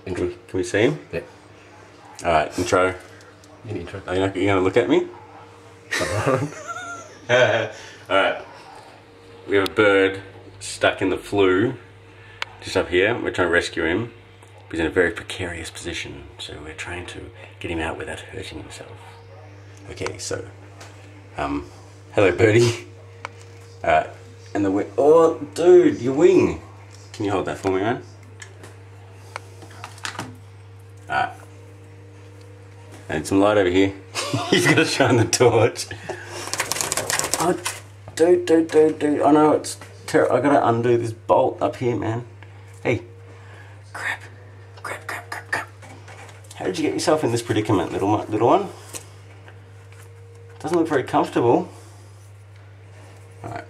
Intro. Can we see him? Yeah. Alright, intro. In intro. Are you going to look at me? Alright. We have a bird stuck in the flue just up here. We're trying to rescue him. He's in a very precarious position, so we're trying to get him out without hurting himself. Okay, so hello birdie. Alright, and the wing. Oh, dude, your wing. Can you hold that for me, man? Alright. And some light over here. He's got to shine the torch. Oh, dude. I know it's terrible. I gotta undo this bolt up here, man. Hey, crap. How did you get yourself in this predicament, little one? Doesn't look very comfortable. Alright.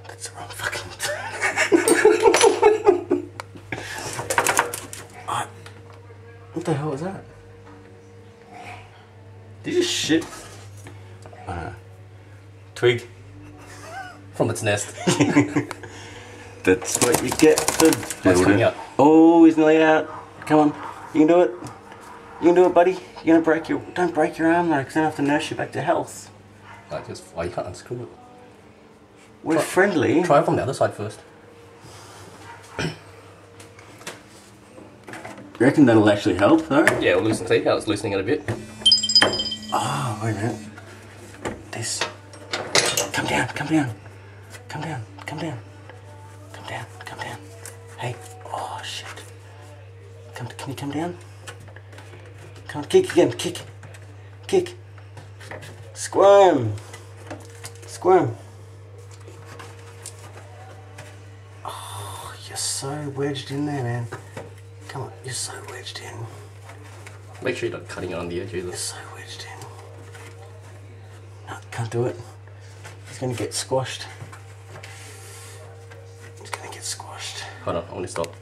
That's the wrong fucking thing. What the hell was that? Did you just shit? Twig. From its nest. That's what you get to That's coming out. Oh, he's nearly out. Come on. You can do it. You can do it, buddy. You're gonna break your... Don't break your arm though, because then I have to nurse you back to health. You can't unscrew it. We're friendly. Try it from the other side first. You reckon that'll actually help though? Yeah, we'll loosen. See how it's loosening it a bit. Oh, wait a minute. This. Come down. Hey. Oh, shit. Can you come down? Come on, kick again. Kick. Squirm. Oh, you're so wedged in there, man. Come on, you're so wedged in. Make sure you're not cutting it on the edge either. You're so wedged in. No, can't do it. He's gonna get squashed. Hold on, I want to stop.